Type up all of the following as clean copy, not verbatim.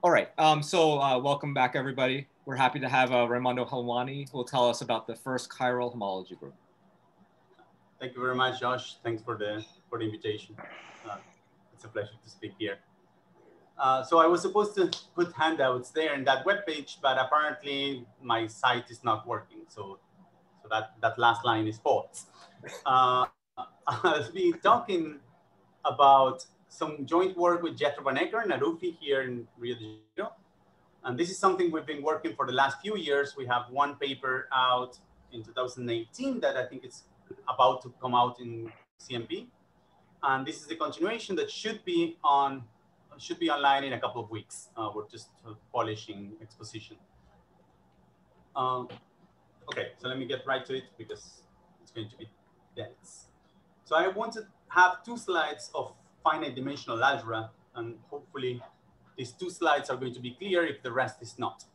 All right, welcome back, everybody. We're happy to have Reimundo Heluani, who will tell us about the first chiral homology group. Thank you very much, Josh. Thanks for the invitation. It's a pleasure to speak here. So I was supposed to put handouts there in that webpage, but apparently my site is not working. So that last line is false. I'll be talking about some joint work with Jethro and Ekeren at UFI here in Rio de Janeiro. And this is something we've been working for the last few years. We have one paper out in 2018 that I think is about to come out in CMP. And this is the continuation that should be online in a couple of weeks. We're just polishing exposition. Okay, so let me get right to it because it's going to be dense. So I want to have 2 slides of finite dimensional algebra, and hopefully these 2 slides are going to be clear if the rest is not.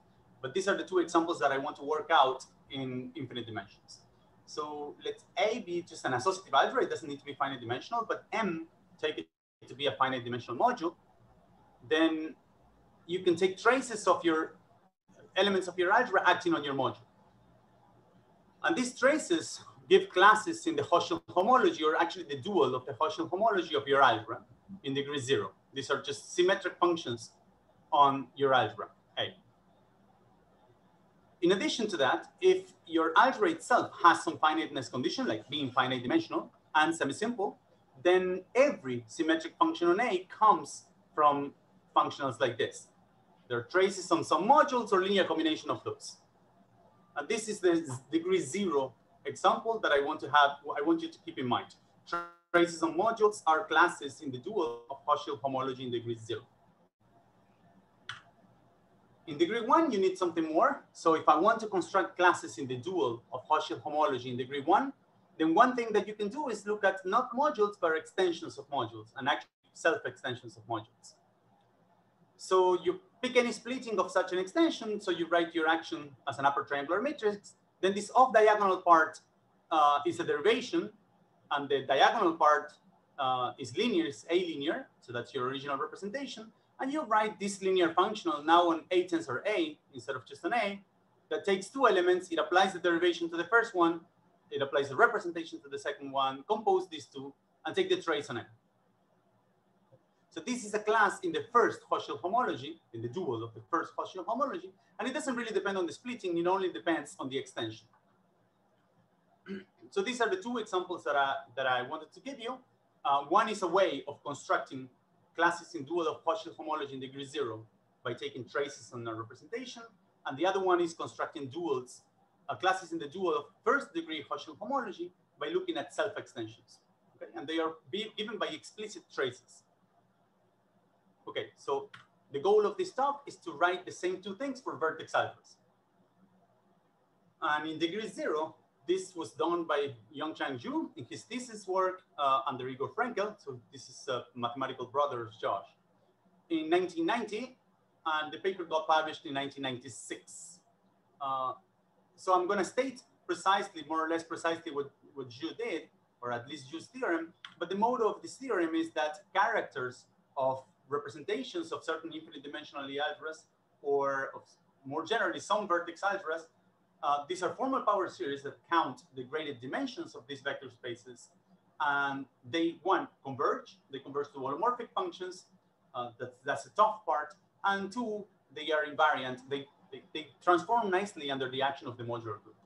But these are the 2 examples that I want to work out in infinite dimensions. So let A be just an associative algebra. It doesn't need to be finite dimensional, but M, take it to be a finite dimensional module. Then you can take traces of your elements of your algebra acting on your module. And these traces give classes in the Hochschild homology, or actually the dual of the Hochschild homology of your algebra in degree 0. These are just symmetric functions on your algebra A. In addition to that, if your algebra itself has some finiteness condition, like being finite dimensional and semi-simple, then every symmetric function on A comes from functionals like this. There are traces on some modules or linear combination of those. And this is the degree 0 example that I want you to keep in mind. Traces on modules are classes in the dual of Hochschild homology in degree 0. In degree 1, you need something more. So if I want to construct classes in the dual of Hochschild homology in degree 1, then one thing that you can do is look at not modules, but extensions of modules, and actually self-extensions of modules. So you pick any splitting of such an extension. So you write your action as an upper triangular matrix. Then this off-diagonal part is a derivation, and the diagonal part is linear, is A-linear. So that's your original representation. And you write this linear functional now on A tensor A instead of just an A that takes 2 elements. It applies the derivation to the first one. It applies the representation to the second one, compose these 2, and take the trace on it. So this is a class in the first Hochschild homology, in the dual of the first Hochschild homology, and it doesn't really depend on the splitting, it only depends on the extension. So these are the 2 examples that I wanted to give you. One is a way of constructing classes in dual of Hochschild homology in degree 0 by taking traces on a representation, and the other one is constructing duals, classes in the dual of first degree Hochschild homology by looking at self-extensions. Okay? And they are given by explicit traces. Okay, so the goal of this talk is to write the same 2 things for vertex algebras. And in degree 0, this was done by Yongchang Zhu in his thesis work under Igor Frenkel. So this is mathematical brother of Josh in 1990, and the paper got published in 1996. So I'm going to state precisely, more or less precisely what Zhu did, or at least Zhu's theorem. But the motto of this theorem is that characters of representations of certain infinite dimensional algebras, or of more generally some vertex algebras, these are formal power series that count the graded dimensions of these vector spaces. And they, 1, converge. They converge to holomorphic functions. That's the tough part. And 2, they are invariant. They transform nicely under the action of the modular group.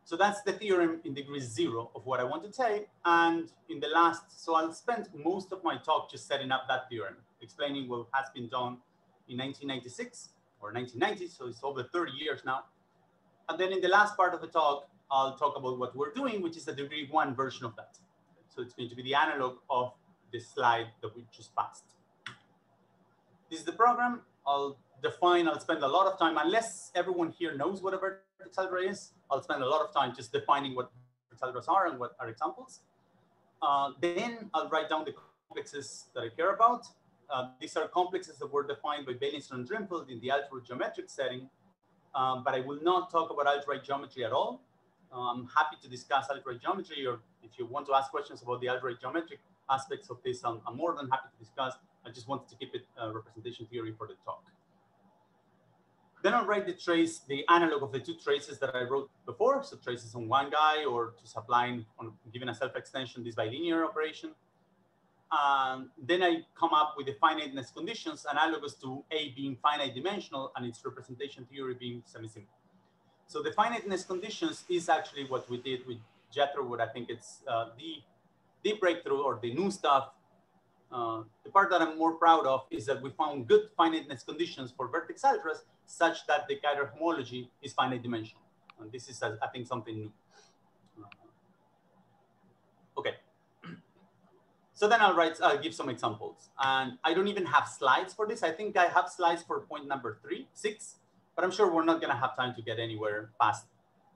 So that's the theorem in degree 0 of what I want to say. And in the last, so I'll spend most of my talk just setting up that theorem, explaining what has been done in 1996 or 1990. So it's over 30 years now. And then in the last part of the talk, I'll talk about what we're doing, which is a degree 1 version of that. So it's going to be the analog of this slide that we just passed. This is the program. I'll spend a lot of time, unless everyone here knows what a vertex algebra is, I'll spend a lot of time just defining what vertex algebras are and what are examples. Then I'll write down the complexes that I care about. These are complexes that were defined by Beilinson and Drimfeld in the algebraic geometric setting, but I will not talk about algebraic geometry at all. I'm happy to discuss algebraic geometry, or if you want to ask questions about the algebraic geometric aspects of this, I'm more than happy to discuss. I just wanted to keep it representation theory for the talk. Then I'll write the analog of the two traces that I wrote before. So traces on one guy, or just applying on given a self-extension, this bilinear operation. Then I come up with the finiteness conditions analogous to A being finite dimensional and its representation theory being semi-simple. So the finiteness conditions is actually what we did with Jethro. I think it's the breakthrough or the new stuff. The part that I'm more proud of is that we found good finiteness conditions for vertex algebras such that the chiral homology is finite dimensional. And this is, I think, something new. Okay. So then I'll give some examples. And I don't even have slides for this. I think I have slides for point number 6, but I'm sure we're not gonna have time to get anywhere past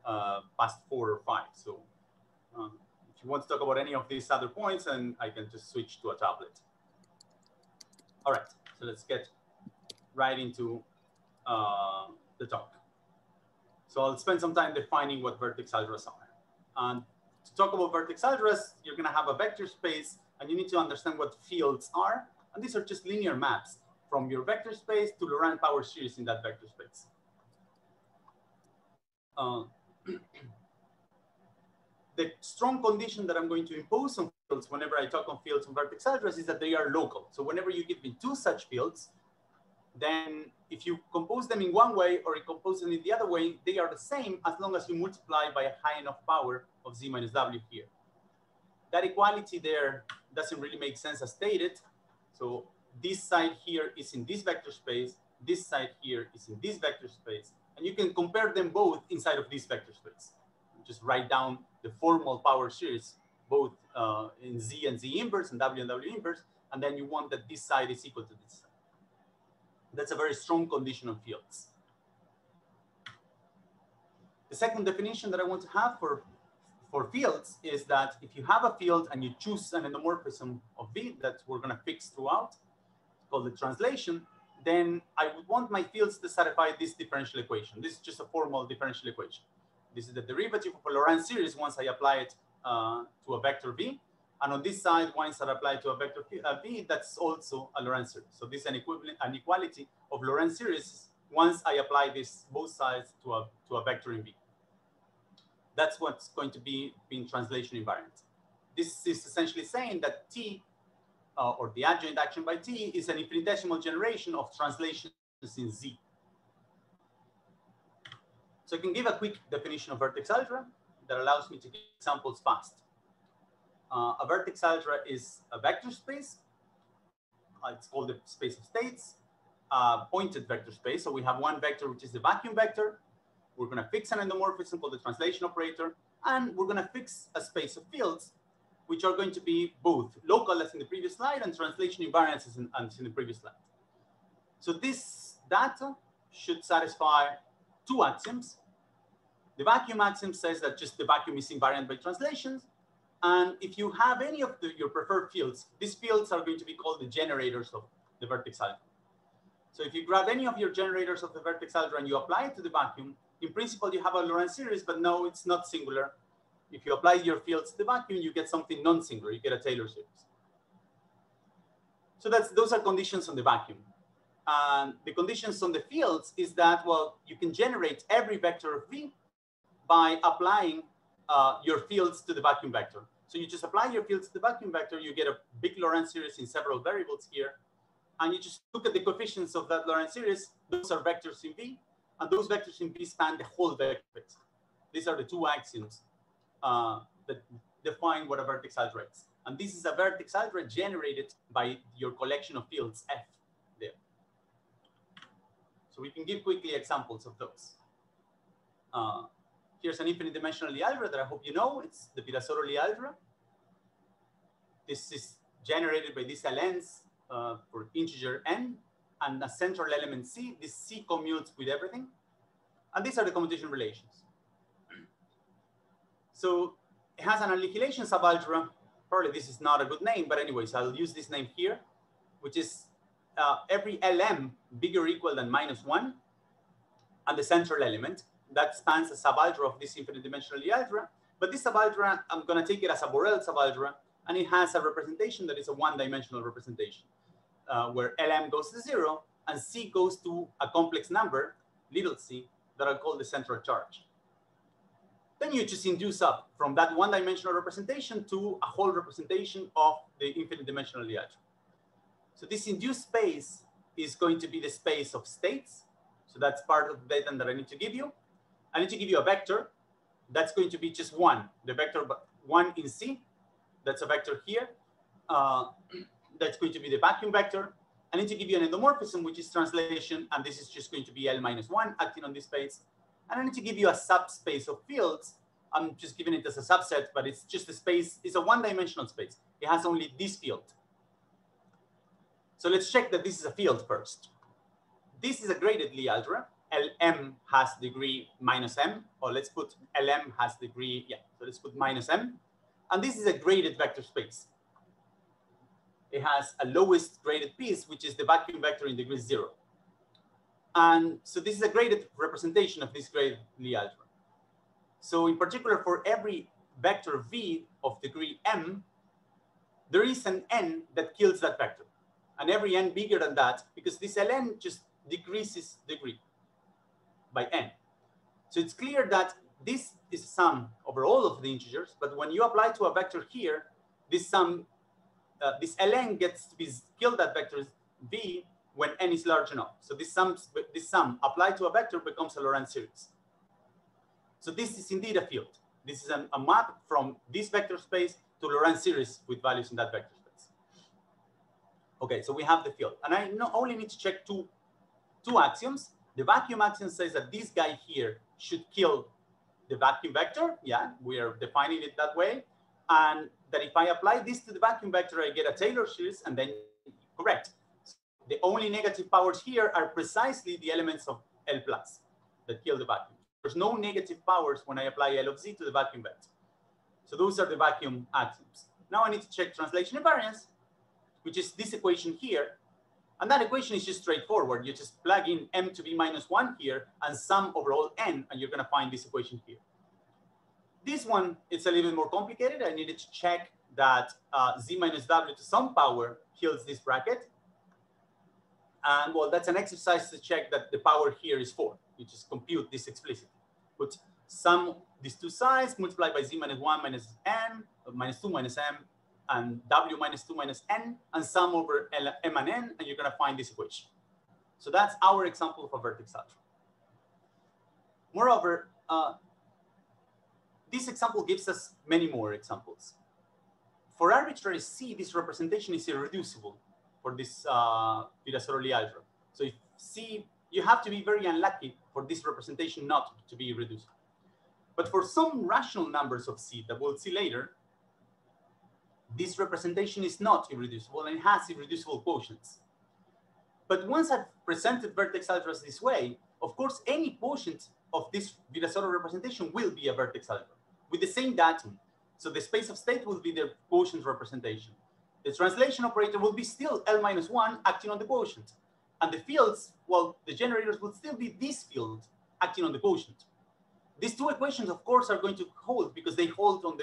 4 or 5. So if you want to talk about any of these other points, then I can just switch to a tablet. All right, so let's get right into the talk. So I'll spend some time defining what vertex algebras are. And to talk about vertex algebras, you're gonna have a vector space, and you need to understand what fields are. And these are just linear maps from your vector space to Laurent power series in that vector space. The strong condition that I'm going to impose on fields whenever I talk on fields on vertex algebras is that they are local. So whenever you give me 2 such fields, then if you compose them in one way or you compose them in the other way, they are the same as long as you multiply by a high enough power of z minus w here. That equality there doesn't really make sense as stated. So this side here is in this vector space, this side here is in this vector space, and you can compare them both inside of this vector space. Just write down the formal power series, both in z and z inverse and w inverse, and then you want that this side is equal to this side. That's a very strong condition of fields. The second definition that I want to have for fields is that if you have a field and you choose an endomorphism of V that we're going to fix throughout, called the translation, then I would want my fields to satisfy this differential equation. This is just a formal differential equation. This is the derivative of a Laurent series once I apply it to a vector V. And on this side, once I apply to a vector V, that's also a Laurent series. So this is an equality of Laurent series once I apply this both sides to a vector in V. That's what's going to be in translation invariant. This is essentially saying that T, or the adjoint action by T, is an infinitesimal generation of translations in Z. So I can give a quick definition of vertex algebra that allows me to give examples fast. A vertex algebra is a vector space. It's called the space of states, pointed vector space. So we have one vector, which is the vacuum vector. We're going to fix an endomorphism called the translation operator, and we're going to fix a space of fields, which are going to be both local, as in the previous slide, and translation invariance as in the previous slide. So this data should satisfy 2 axioms. The vacuum axiom says that just the vacuum is invariant by translations. And if you have any of your preferred fields, these fields are going to be called the generators of the vertex algebra. So if you grab any of your generators of the vertex algebra and you apply it to the vacuum, in principle, you have a Laurent series, but no, it's not singular. If you apply your fields to the vacuum, you get something non-singular. You get a Taylor series. So those are conditions on the vacuum. And the conditions on the fields is that, well, you can generate every vector of V by applying your fields to the vacuum vector. So you just apply your fields to the vacuum vector, you get a big Laurent series in several variables here, and you just look at the coefficients of that Laurent series. Those are vectors in V, and those vectors in V span the whole vector space. These are the 2 axioms that define what a vertex algebra is. And this is a vertex algebra generated by your collection of fields F there. So we can give quickly examples of those. Here's an infinite dimensional Lie algebra that I hope you know. It's the Virasoro Lie algebra. This is generated by these lns for integer n and a central element C. This C commutes with everything. And these are the commutation relations. So it has an annihilation subalgebra. Probably this is not a good name, but anyways, I'll use this name here, which is every LM bigger or equal than -1 and the central element. That spans a subalgebra of this infinite dimensional Lie algebra. But this subalgebra, I'm going to take it as a Borel subalgebra, and it has a representation that is a one-dimensional representation, where Lm goes to 0 and C goes to a complex number, little c, that are called the central charge. Then you just induce up from that one-dimensional representation to a whole representation of the infinite dimensional algebra. So this induced space is going to be the space of states. So that's part of the data that I need to give you. I need to give you a vector. That's going to be just one, the vector 1 in C. That's a vector here. That's going to be the vacuum vector. I need to give you an endomorphism, which is translation, and this is just going to be L minus 1 acting on this space. And I need to give you a subspace of fields. I'm just giving it as a subset, but it's just a space. It's a one-dimensional space. It has only this field. So let's check that this is a field first. This is a graded Lie algebra. Lm has degree minus m, or let's put Lm has degree, yeah, so let's put minus m. And this is a graded vector space. It has a lowest graded piece, which is the vacuum vector in degree 0. And so this is a graded representation of this graded Lie algebra. So in particular, for every vector v of degree m, there is an n that kills that vector. And every n bigger than that, because this ln just decreases degree by n. So it's clear that this is sum over all of the integers, but when you apply to a vector here, this sum, this ln gets to be killed at vector v when n is large enough. So this sum applied to a vector becomes a Lorentz series. So this is indeed a field. This is a map from this vector space to Lorentz series with values in that vector space. Okay, so we have the field. And I only need to check two axioms. The vacuum axiom says that this guy here should kill the vacuum vector. Yeah, we are defining it that way. And that if I apply this to the vacuum vector, I get a Taylor series, and then correct. So the only negative powers here are precisely the elements of L plus that kill the vacuum. There's no negative powers when I apply L of Z to the vacuum vector. So those are the vacuum axioms. Now I need to check translation invariance, which is this equation here. And that equation is just straightforward. You just plug in m to be minus 1 here and sum over all n, and you're going to find this equation here. This one, it's a little bit more complicated. I needed to check that z minus w to some power kills this bracket. And well, that's an exercise to check that the power here is 4. You just compute this explicitly. Put sum these two sides, multiply by z minus 1 minus n, minus 2 minus m, and w minus 2 minus n, and sum over m and n, and you're going to find this equation. So that's our example of a vertex algebra. Moreover, this example gives us many more examples. For arbitrary C, this representation is irreducible for this Virasoro Lie algebra. So if C, you have to be very unlucky for this representation not to be irreducible. But for some rational numbers of C that we'll see later, this representation is not irreducible and it has irreducible quotients. But once I've presented vertex algebras this way, of course, any quotient of this Virasoro representation will be a vertex algebra with the same datum. So the space of state will be the quotient representation. The translation operator will be still L minus 1 acting on the quotient. And the fields, well, the generators will still be this field acting on the quotient. These two equations, of course, are going to hold because they hold on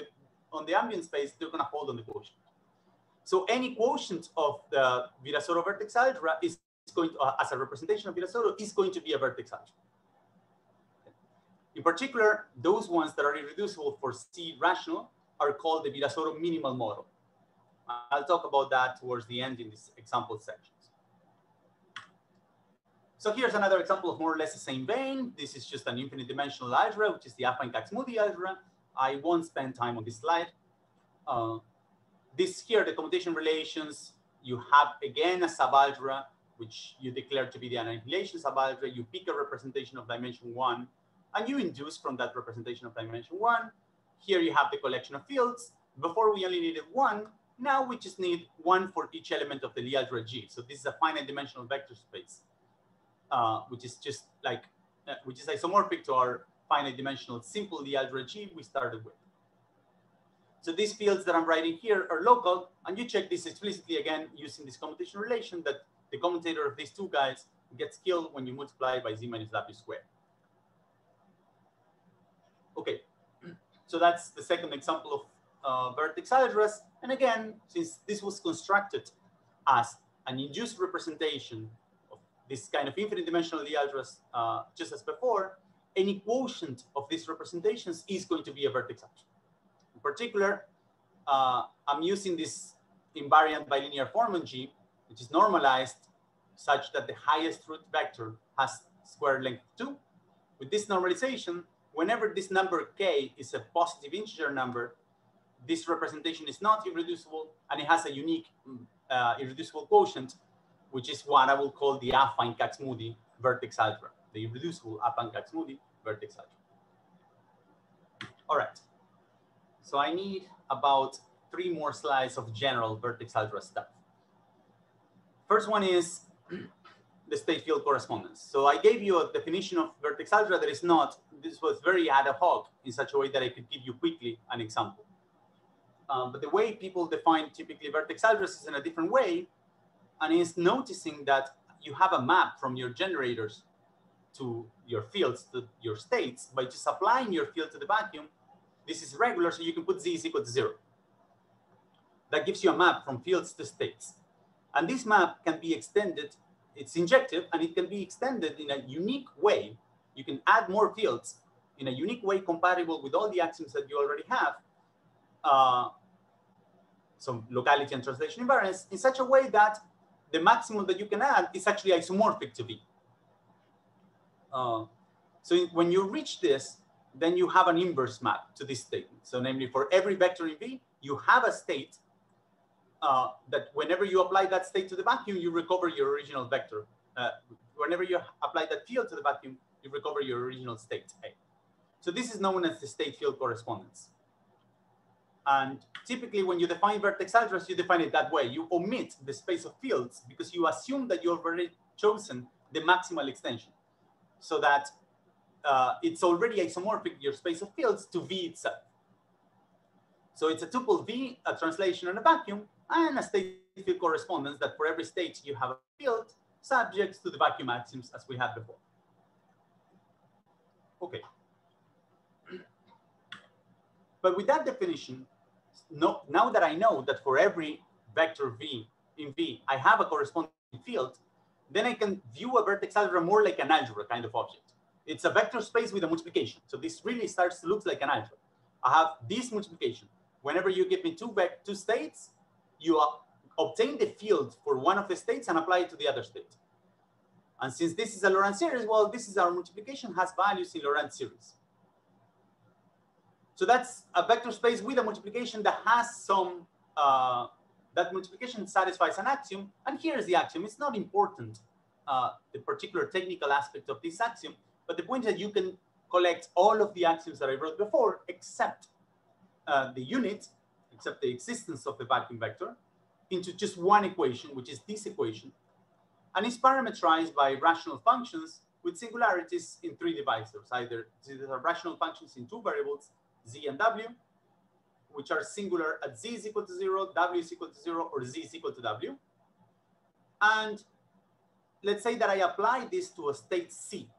the ambient space, they're going to hold on the quotient. So any quotient of the Virasoro vertex algebra is going to, as a representation of Virasoro, is going to be a vertex algebra. In particular, those ones that are irreducible for C rational are called the Virasoro minimal model. I'll talk about that towards the end in this example sections. So here's another example of more or less the same vein. This is just an infinite dimensional algebra, which is the affine Kac-Moody algebra. I won't spend time on this slide. This here, the commutation relations, you have again a subalgebra, which you declare to be the annihilation subalgebra. You pick a representation of dimension 1, and you induce from that representation of dimension 1. Here you have the collection of fields. Before we only needed 1. Now we just need 1 for each element of the Lie algebra G. So this is a finite dimensional vector space, which is just like, which is isomorphic to our finite dimensional simple Lie algebra G we started with. So these fields that I'm writing here are local, and you check this explicitly again using this commutation relation that the commutator of these two guys gets killed when you multiply by z minus w squared. Okay, so that's the second example vertex algebras. And again, since this was constructed as an induced representation of this kind of infinite dimensional algebras, just as before, any quotient of these representations is going to be a vertex algebra. In particular, I'm using this invariant bilinear form on G, which is normalized such that the highest root vector has square length 2. With this normalization, whenever this number k is a positive integer number, this representation is not irreducible, and it has a unique irreducible quotient, which is what I will call the affine Kac-Moody vertex algebra, the irreducible affine Kac-Moody vertex algebra. All right. So I need about 3 more slides of general vertex algebra stuff. First one is the state field correspondence. So I gave you a definition of vertex algebra that is not, this was very ad hoc in such a way that I could give you quickly an example. But the way people define typically vertex algebras is in a different way, and is noticing that you have a map from your generators to your fields, to your states, by just applying your field to the vacuum. This is regular, so you can put z is equal to 0. That gives you a map from fields to states. And this map can be extended, it's injective, and it can be extended in a unique way. You can add more fields in a unique way compatible with all the axioms that you already have. So locality and translation invariance in such a way that the maximum that you can add is actually isomorphic to V. So when you reach this, then you have an inverse map to this statement. So namely, for every vector in V, you have a state that whenever you apply that state to the vacuum, you recover your original vector. Whenever you apply that field to the vacuum, you recover your original state A. So this is known as the state field correspondence. And typically when you define vertex algebras, you define it that way. You omit the space of fields because you assume that you've already chosen the maximal extension, so that it's already isomorphic, your space of fields, to V itself. So it's a tuple V, a translation and a vacuum, and a state field correspondence that for every state you have a field subject to the vacuum axioms as we had before. Okay. But with that definition, now that I know that for every vector V in V, I have a corresponding field, then I can view a vertex algebra more like an algebra kind of object. It's a vector space with a multiplication. So this really starts to look like an algebra. I have this multiplication. Whenever you give me two states, you obtain the field for one of the states and apply it to the other state. And since this is a Laurent series, well, this is our multiplication has values in Laurent series. So that's a vector space with a multiplication that has some, that multiplication satisfies an axiom. And here is the axiom. It's not important, the particular technical aspect of this axiom, but the point is that you can collect all of the axioms that I wrote before, except the unit, except the existence of the vacuum vector, into just one equation, which is this equation. And it's parametrized by rational functions with singularities in 3 divisors. Either these are rational functions in 2 variables, z and w, which are singular at z is equal to 0, w is equal to 0, or z is equal to w. And let's say that I apply this to a state C,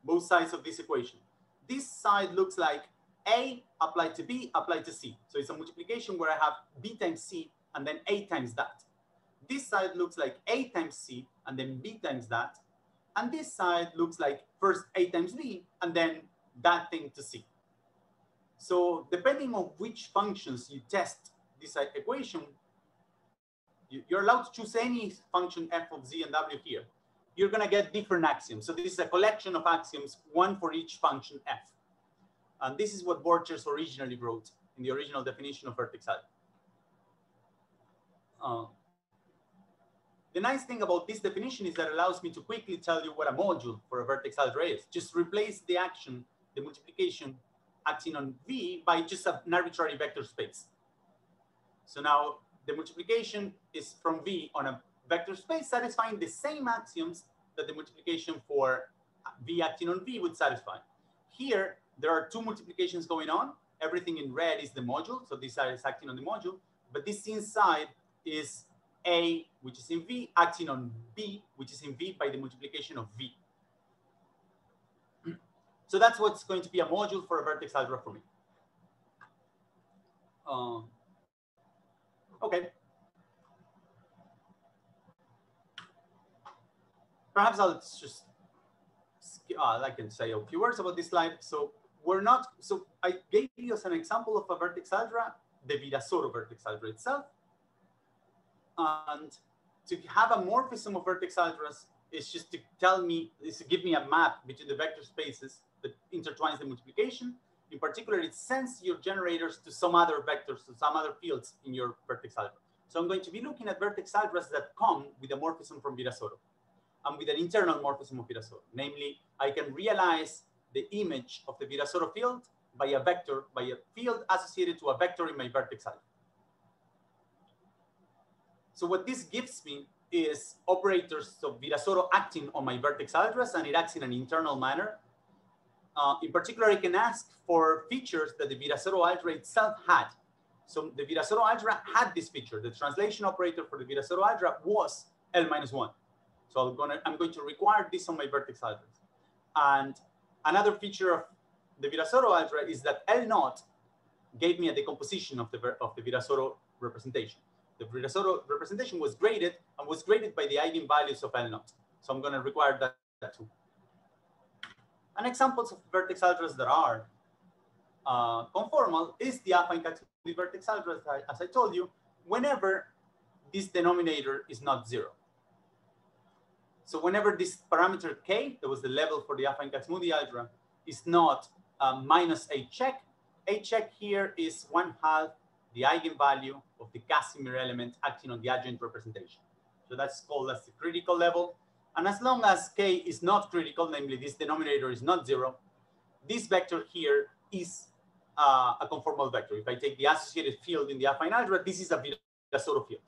both sides of this equation. This side looks like A applied to B applied to C. So it's a multiplication where I have B times C and then A times that. This side looks like A times C and then B times that. And this side looks like first A times B and then that thing to C. So depending on which functions you test this equation, you're allowed to choose any function f of z and w here. You're going to get different axioms. So this is a collection of axioms, one for each function f. And this is what Borchers originally wrote in the original definition of vertex algebra. The nice thing about this definition is that it allows me to quickly tell you what a module for a vertex algebra is. Just replace the action, the multiplication acting on V by just an arbitrary vector space. So now the multiplication is from V on a vector space satisfying the same axioms that the multiplication for V acting on V would satisfy. Here, there are 2 multiplications going on. Everything in red is the module, so this side is acting on the module. But this inside is A, which is in V, acting on B, which is in V by the multiplication of V. So that's what's going to be a module for a vertex algebra for me. Okay. Perhaps I'll just, I can say a few words about this slide. So I gave you as an example of a vertex algebra, the Virasoro vertex algebra itself. And to have a morphism of vertex algebras is just to give me a map between the vector spaces that intertwines the multiplication. In particular, it sends your generators to some other vectors, to some other fields in your vertex algebra. So I'm going to be looking at vertex algebras that come with a morphism from Virasoro and with an internal morphism of Virasoro. Namely, I can realize the image of the Virasoro field by a vector, by a field associated to a vector in my vertex algebra. So what this gives me is operators of Virasoro acting on my vertex algebras, and it acts in an internal manner. In particular, I can ask for features that the Virasoro algebra itself had. So the Virasoro algebra had this feature. The translation operator for the Virasoro algebra was L-1. So I'm going to require this on my vertex algebras. And another feature of the Virasoro algebra is that L0 gave me a decomposition of the Virasoro representation. The Virasoro representation was graded and was graded by the eigenvalues of L0. So I'm going to require that too. And examples of vertex algebras that are conformal is the affine Kac-Moody vertex algebra, as I told you, whenever this denominator is not 0. So whenever this parameter k, that was the level for the affine Kac-Moody algebra, is not minus a check here is 1/2 the eigenvalue of the Casimir element acting on the adjoint representation. So that's called as the critical level. And as long as k is not critical, namely this denominator is not 0, this vector here is a conformal vector. If I take the associated field in the affine algebra, this is a Virasoro field.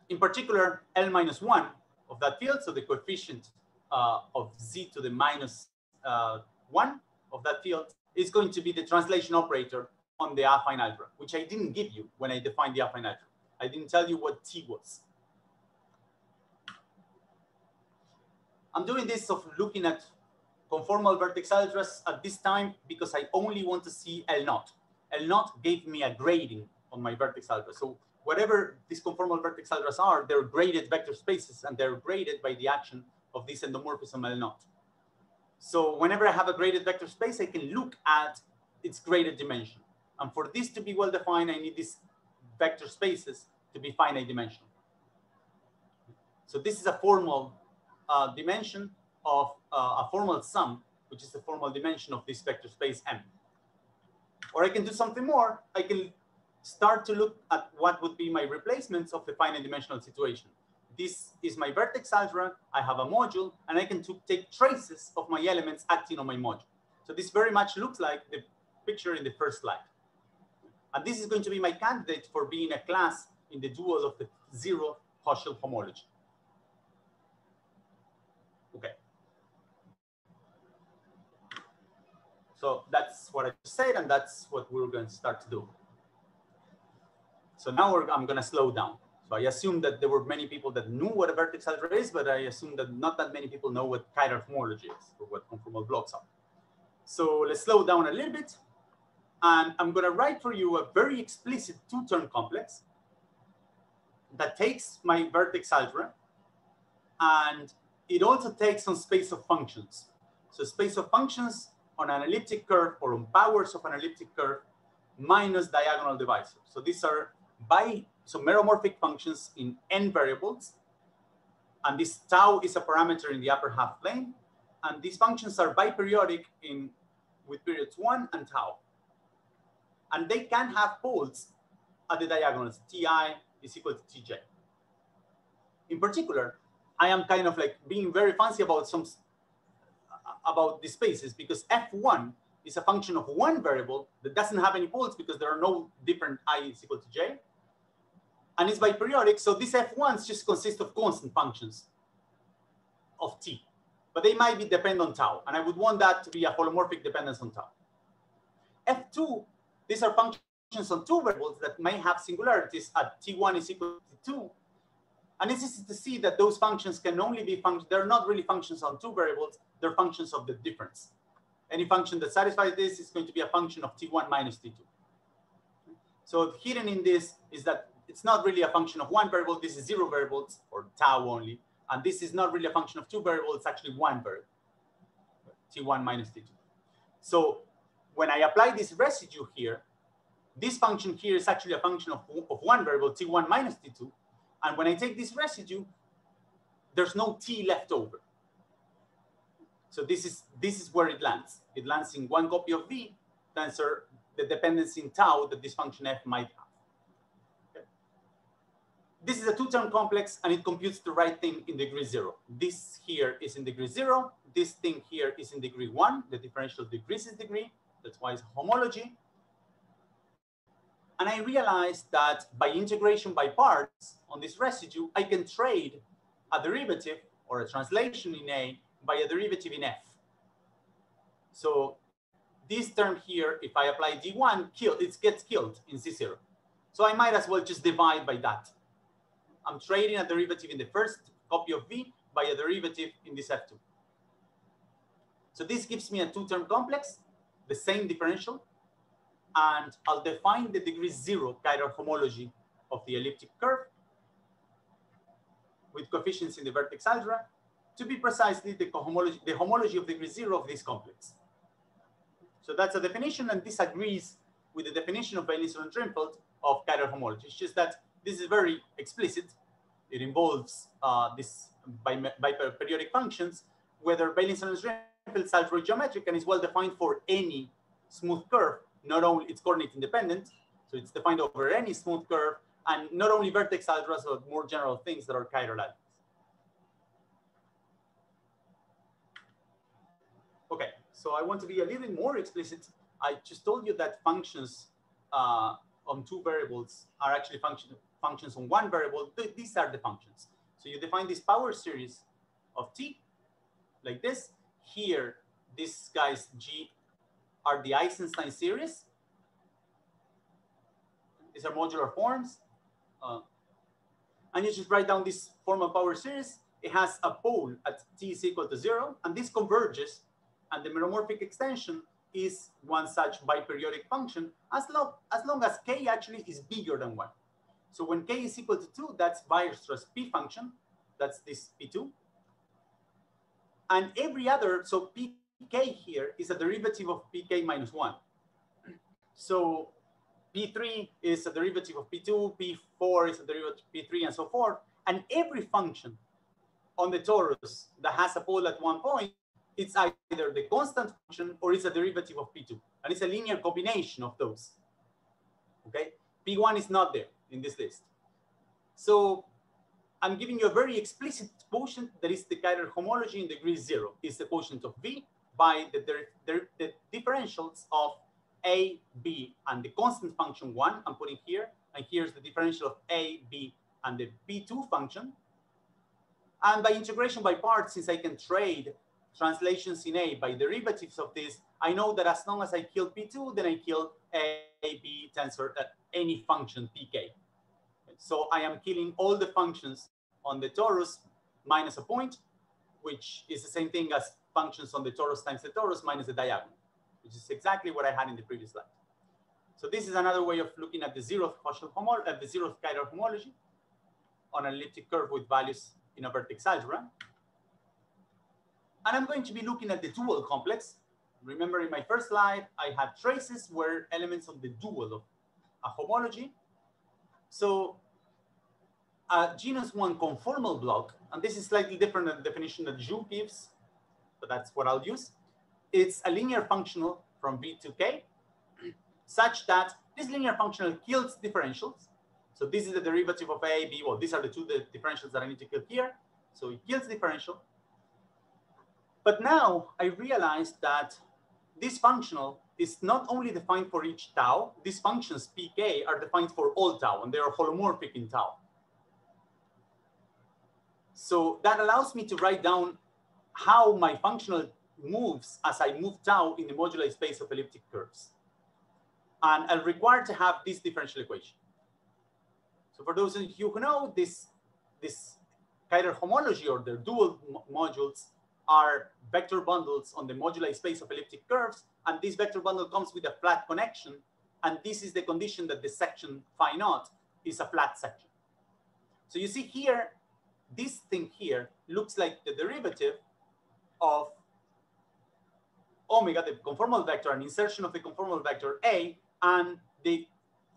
In particular, L-1 of that field, so the coefficient of z to the minus 1 of that field, is going to be the translation operator on the affine algebra, which I didn't give you when I defined the affine algebra. I didn't tell you what T was. I'm doing this of looking at conformal vertex algebras at this time because I only want to see L0. L0 gave me a grading on my vertex algebra. So whatever these conformal vertex algebras are, they're graded vector spaces, and they're graded by the action of this endomorphism L0. So whenever I have a graded vector space, I can look at its graded dimension. And for this to be well defined, I need these vector spaces to be finite dimensional. So this is a formal dimension of a formal sum, which is the formal dimension of this vector space M. Or I can do something more. I can start to look at what would be my replacements of the finite dimensional situation. This is my vertex algebra. I have a module, and I can take traces of my elements acting on my module. So this very much looks like the picture in the first slide. And this is going to be my candidate for being a class in the dual of the zero Hochschild homology. Okay. So that's what I just said, and that's what we're going to start to do. So now I'm going to slow down. So I assume that there were many people that knew what a vertex algebra is, but I assume that not that many people know what chiral homology is or what conformal blocks are. So let's slow down a little bit. And I'm going to write for you a very explicit two-term complex that takes my vertex algebra, and it also takes some space of functions. So space of functions on an elliptic curve or on powers of an elliptic curve minus diagonal divisor. So these are meromorphic functions in n variables. And this tau is a parameter in the upper half plane. And these functions are biperiodic with periods 1 and tau. And they can have poles at the diagonals. Ti is equal to Tj. In particular, I am kind of like being very fancy about the spaces because F1 is a function of one variable that doesn't have any poles because there are no different I is equal to j. And it's biperiodic, so these F1s just consist of constant functions of t. But they might be dependent on tau, and I would want that to be a holomorphic dependence on tau. F2, these are functions on two variables that may have singularities at t1 is equal to 2. And it's easy to see that those functions can only be functions, they're not really functions on two variables, they're functions of the difference. Any function that satisfies this is going to be a function of t1 minus t2. So hidden in this is that it's not really a function of one variable. This is 0 variables, or tau only. And this is not really a function of two variables. It's actually one variable, t1 minus t2. So when I apply this residue here, this function here is actually a function of one variable, t1 minus t2. And when I take this residue, there's no t left over. So this is where it lands. It lands in one copy of v, tensor the dependence in tau that this function f might have. Okay. This is a two-term complex, and it computes the right thing in degree 0. This here is in degree 0. This thing here is in degree 1. The differential decreases degree. That's why it's homology. And I realized that by integration by parts on this residue, I can trade a derivative or a translation in A by a derivative in F. So this term here, if I apply D1, it gets killed in C0. So I might as well just divide by that. I'm trading a derivative in the first copy of V by a derivative in this F2. So this gives me a two-term complex, the same differential, and I'll define the degree 0 chiral homology of the elliptic curve with coefficients in the vertex algebra to be precisely the homology of degree 0 of this complex. So that's a definition, and this agrees with the definition of Beilinson and Drinfeld of chiral homology. It's just that this is very explicit. It involves this by periodic functions, whether Beilinson and Drinfeld's algebra geometric and is well defined for any smooth curve. Not only it's coordinate independent, so it's defined over any smooth curve, and not only vertex algebras, but more general things that are chiral algebras. Okay, so I want to be a little bit more explicit. I just told you that functions on two variables are actually functions on one variable. These are the functions. So you define this power series of t like this. Here, these guys G are the Eisenstein series. These are modular forms. And you just write down this formal power series. It has a pole at t is equal to 0, and this converges. And the meromorphic extension is one such biperiodic function as long as k actually is bigger than 1. So when k is equal to 2, that's Weierstrass P function. That's this P2. And every other, so pk here is a derivative of pk minus 1. So P3 is a derivative of P2, P4 is a derivative of P3, and so forth. And every function on the torus that has a pole at one point, it's either the constant function or it's a derivative of P2. And it's a linear combination of those. Okay? P1 is not there in this list. So I'm giving you a very explicit quotient that is the chiral homology in degree 0. It's the quotient of V by the differentials of A, B, and the constant function 1 I'm putting here. And here's the differential of A, B, and the P2 function. And by integration by parts, since I can trade translations in A by derivatives of this, I know that as long as I kill P2, then I kill A, B, tensor, any function Pk. So I am killing all the functions on the torus minus a point, which is the same thing as functions on the torus times the torus minus the diagonal, which is exactly what I had in the previous slide. So this is another way of looking at the zeroth chiral homology on an elliptic curve with values in a vertex algebra. And I'm going to be looking at the dual complex. Remember in my first slide, I had traces were elements of the dual of a homology. So a genus 1 conformal block, and this is slightly different than the definition that Zhu gives, but that's what I'll use. It's a linear functional from V to K, such that this linear functional kills differentials. So this is the derivative of A, B. Well, these are the two differentials that I need to kill here. So it kills differential. But now I realized that this functional is not only defined for each tau. These functions pk are defined for all tau, and they are holomorphic in tau. So that allows me to write down how my functional moves as I move tau in the moduli space of elliptic curves. And I'm required to have this differential equation. So for those of you who know, this chiral homology or their dual modules are vector bundles on the moduli space of elliptic curves, and this vector bundle comes with a flat connection, and this is the condition that the section phi naught is a flat section. So you see here, this thing here looks like the derivative of omega, the conformal vector, an insertion of the conformal vector A, and the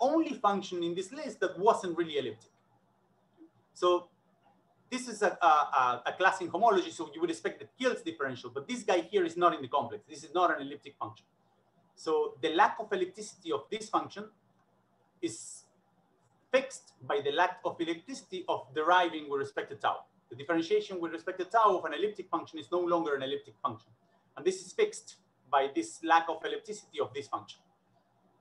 only function in this list that wasn't really elliptic. So this is a class in homology, so you would expect that kills differential, but this guy here is not in the complex. This is not an elliptic function. So the lack of ellipticity of this function is fixed by the lack of ellipticity of deriving with respect to tau. The differentiation with respect to tau of an elliptic function is no longer an elliptic function. And this is fixed by this lack of ellipticity of this function.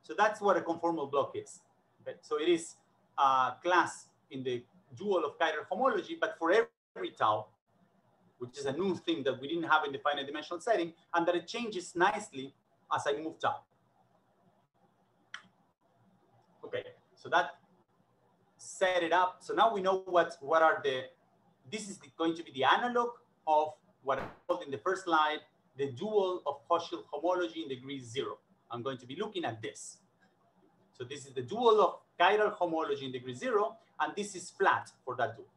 So that's what a conformal block is. Okay? So it is a class in the dual of chiral homology, but for every tau, which is a new thing that we didn't have in the finite dimensional setting, and that it changes nicely as I move tau. Okay, so that set it up. So now we know what are the, this is going to be the analog of what I called in the first slide, the dual of Cauchy homology in degree 0. I'm going to be looking at this. So this is the dual of chiral homology in degree 0, and this is flat for that dual.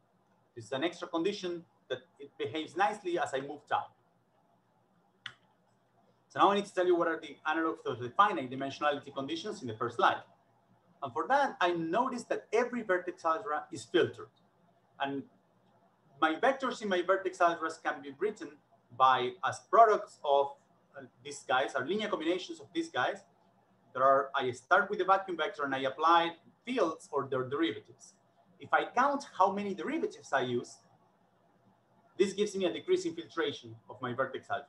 This is an extra condition that it behaves nicely as I move tau. So now I need to tell you what are the analogs of the finite dimensionality conditions in the first slide. And for that, I noticed that every vertex algebra is filtered. And my vectors in my vertex algebras can be written as products of these guys, are linear combinations of these guys. I start with a vacuum vector and I apply fields or their derivatives. If I count how many derivatives I use, this gives me a decreasing filtration of my vertex algebra.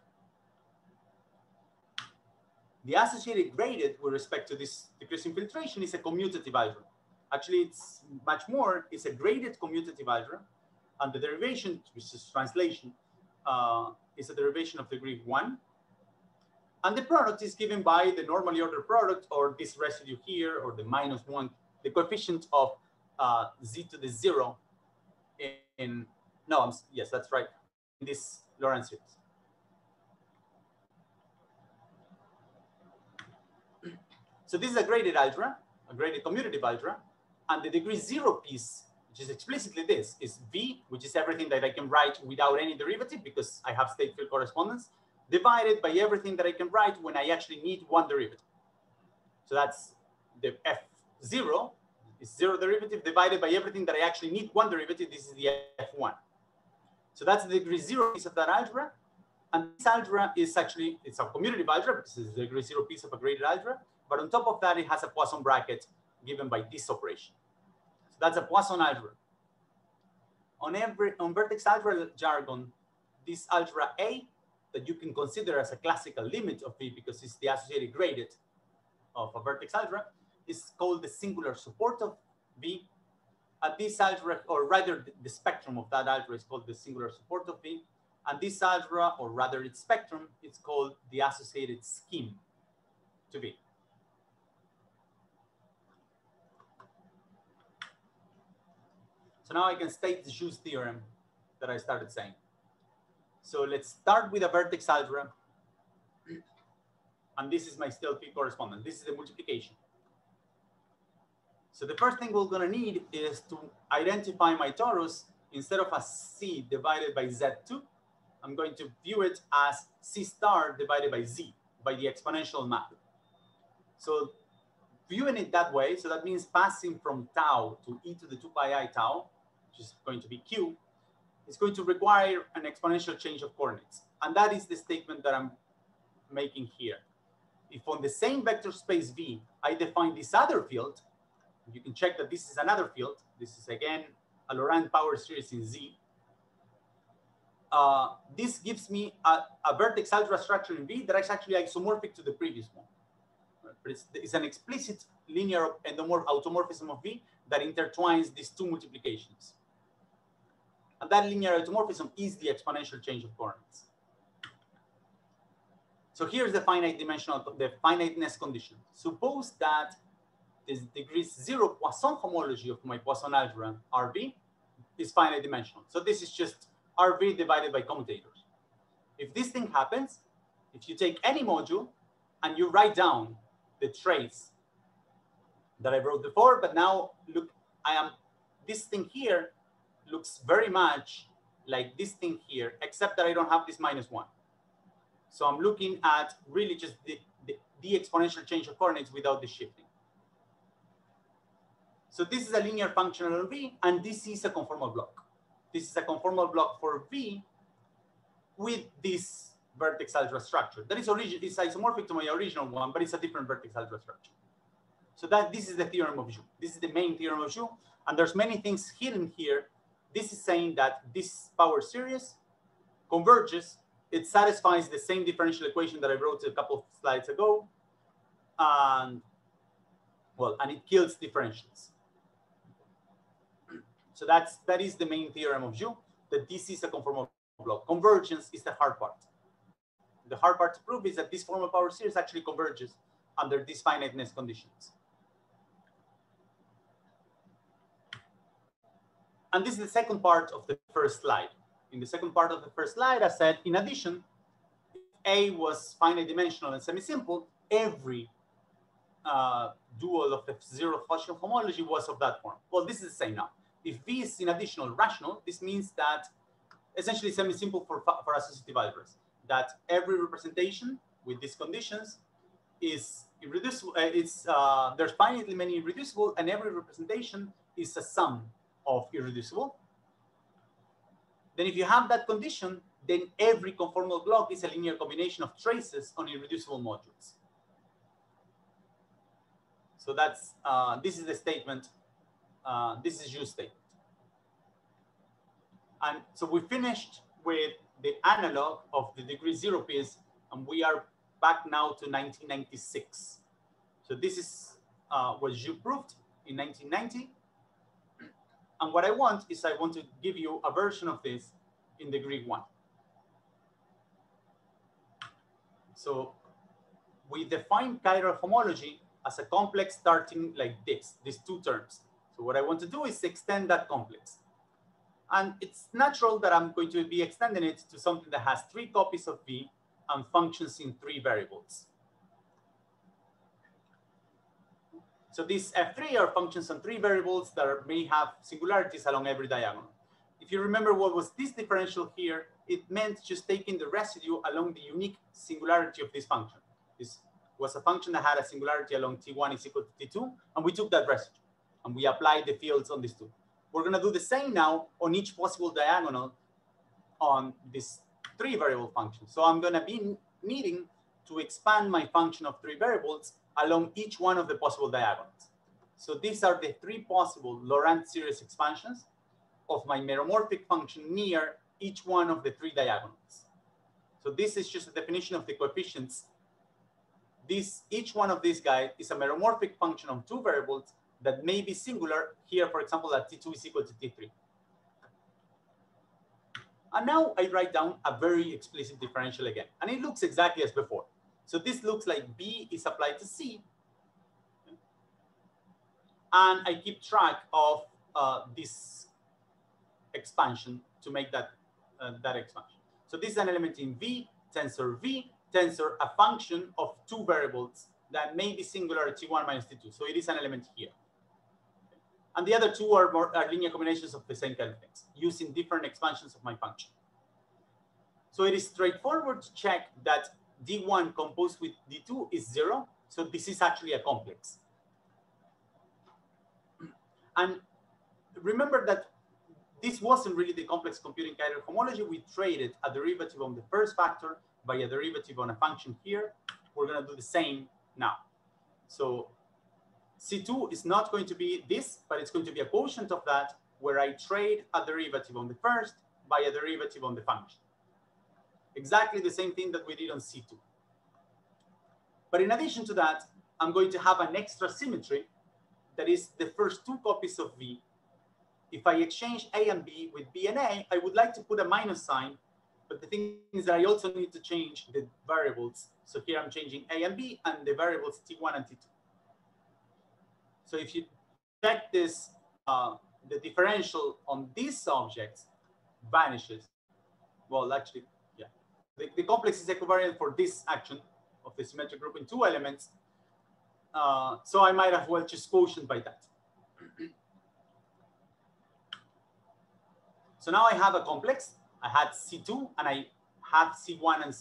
The associated graded with respect to this decreasing filtration is a commutative algebra. Actually, it's much more, it's a graded commutative algebra. And the derivation, which is translation, is a derivation of degree 1. And the product is given by the normally ordered product, or this residue here, or the -1, the coefficient of z to the 0 yes, that's right, in this Lorentz series. So this is a graded algebra, a graded commutative algebra, and the degree 0 piece, which is explicitly this, is V, which is everything that I can write without any derivative because I have state field correspondence, divided by everything that I can write when I actually need one derivative. So that's the F0 is 0 derivative divided by everything that I actually need one derivative. This is the F1. So that's the degree 0 piece of that algebra. And this algebra is actually, it's a commutative algebra because it's the degree 0 piece of a graded algebra. But on top of that, it has a Poisson bracket given by this operation. So that's a Poisson algebra. On vertex algebra jargon, this algebra A that you can consider as a classical limit of V because it's the associated graded of a vertex algebra is called the singular support of V. This algebra, or rather the spectrum of that algebra is called the singular support of V. And this algebra, or rather its spectrum, is called the associated scheme to V. So now I can state the Jou's theorem that I started saying. So let's start with a vertex algebra. And this is my still field correspondence. This is the multiplication. So the first thing we're going to need is to identify my torus. Instead of a C divided by Z2, I'm going to view it as C star divided by Z, by the exponential map. So viewing it that way, so that means passing from tau to e to the 2 pi I tau, which is going to be Q, is going to require an exponential change of coordinates. And that is the statement that I'm making here. If on the same vector space V, I define this other field, you can check that this is another field. This is, again, a Laurent power series in Z. This gives me a vertex algebra structure in V that is actually isomorphic to the previous one. But it's an explicit linear automorphism of V that intertwines these two multiplications. And that linear automorphism is the exponential change of coordinates. So here's the finiteness condition. Suppose that the degree 0 Poisson homology of my Poisson algebra, RV, is finite dimensional. So this is just RV divided by commutators. If this thing happens, if you take any module and you write down the trace that I wrote before, but now look, this thing here looks very much like this thing here, except that I don't have this -1. So I'm looking at really just the exponential change of coordinates without the shifting. So this is a linear functional on V, and this is a conformal block. This is a conformal block for V with this vertex algebra structure. That is it's isomorphic to my original one, but it's a different vertex algebra structure. So this is the theorem of Jou. This is the main theorem of Jou, and there's many things hidden here. This is saying that this power series converges. It satisfies the same differential equation that I wrote a couple of slides ago, and it kills differentials. So that is the main theorem of Jou, that this is a conformal block. Convergence is the hard part. The hard part to prove is that this formal power series actually converges under these finiteness conditions. And this is the second part of the first slide. In the second part of the first slide, I said, in addition, if A was finite dimensional and semi-simple, every dual of the zero Faustian homology was of that form. Well, this is the same now. If V is in additional rational, this means that essentially semi-simple for associative algebras, that every representation with these conditions is irreducible. There's finitely many irreducible, and every representation is a sum of irreducible. Then if you have that condition, then every conformal block is a linear combination of traces on irreducible modules. So that's this is the statement. This is Jou's statement. And so we finished with the analog of the degree 0 piece, and we are back now to 1996. So this is what Jou proved in 1990. And what I want to give you a version of this in degree 1. So we define chiral homology as a complex starting like this, these two terms. So what I want to do is extend that complex. And it's natural that I'm going to be extending it to something that has 3 copies of V and functions in 3 variables. So these F3 are functions on 3 variables that may have singularities along every diagonal. If you remember what was this differential here, it meant just taking the residue along the unique singularity of this function. This was a function that had a singularity along T1 is equal to T2, and we took that residue, and we applied the fields on these 2. We're going to do the same now on each possible diagonal on this 3 variable function. So I'm going to be needing to expand my function of 3 variables along each one of the possible diagonals. So these are the 3 possible Laurent series expansions of my meromorphic function near each one of the 3 diagonals. So this is just a definition of the coefficients. Each one of these guys is a meromorphic function of 2 variables that may be singular here, for example, that T2 is equal to T3. And now I write down a very explicit differential again, and it looks exactly as before. So this looks like B is applied to C, and I keep track of this expansion to make that expansion. So this is an element in V, tensor a function of 2 variables that may be singular at T1 minus T2. So it is an element here. And the other 2 are linear combinations of the same kind of things, using different expansions of my function. So it is straightforward to check that D1 composed with D2 is 0. So this is actually a complex. And remember that this wasn't really the complex computing chiral homology. We traded a derivative on the first factor by a derivative on a function here. We're going to do the same now. So C2 is not going to be this, but it's going to be a quotient of that, where I trade a derivative on the first by a derivative on the function. Exactly the same thing that we did on C2. But in addition to that, I'm going to have an extra symmetry that is the first 2 copies of V. If I exchange A and B with B and A, I would like to put a minus sign, but the thing is that I also need to change the variables. So here I'm changing A and B and the variables T1 and T2. So if you check this, the differential on these objects vanishes. Well, actually, yeah. the complex is equivariant for this action of the symmetric group in two elements. So I might as well just quotient by that. So now I have a complex. I had C2 and I have C1 and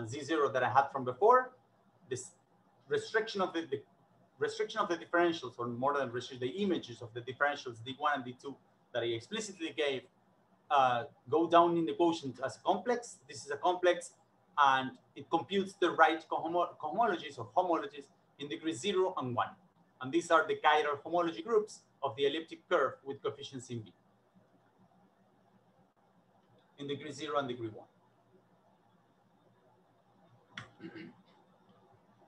Z0 that I had from before. This restriction of the restriction of the differentials, or more than restriction, the images of the differentials D1 and D2 that I explicitly gave go down in the quotient as a complex. This is a complex, and it computes the right cohomologies or homologies in degree 0 and 1. And these are the chiral homology groups of the elliptic curve with coefficients in V in degree 0 and degree 1.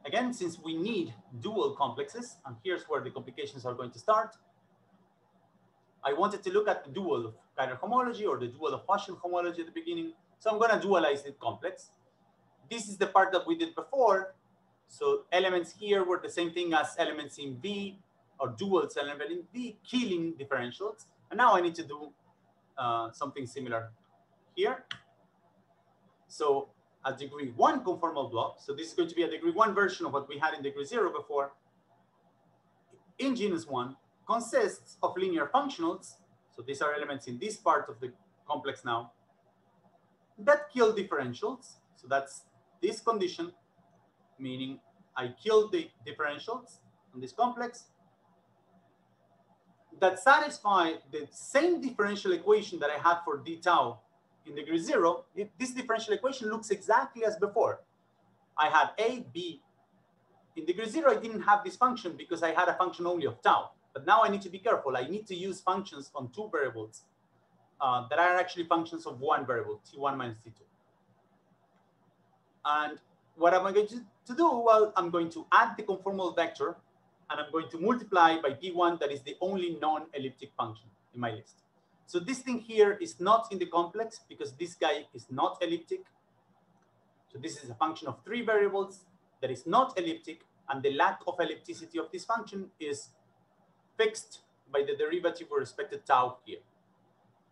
Again, since we need dual complexes, and here's where the complications are going to start, I wanted to look at the dual of chiral homology or the dual of partial homology at the beginning. So I'm going to dualize the complex. This is the part that we did before. So elements here were the same thing as elements in V, or duals element in V, killing differentials. And now I need to do something similar here. So a degree 1 conformal block, so this is going to be a degree 1 version of what we had in degree 0 before, in genus 1, consists of linear functionals. So these are elements in this part of the complex now that kill differentials. So that's this condition, meaning I kill the differentials in this complex that satisfy the same differential equation that I had for d tau in degree 0. This differential equation looks exactly as before. I had A, B. In degree 0, I didn't have this function because I had a function only of tau. But now I need to be careful. I need to use functions on two variables that are actually functions of one variable, T1 minus T2. And what am I going to do? Well, I'm going to add the conformal vector, and I'm going to multiply by D1, that is the only non-elliptic function in my list. So this thing here is not in the complex because this guy is not elliptic. So this is a function of three variables that is not elliptic, and the lack of ellipticity of this function is fixed by the derivative with respect to tau here.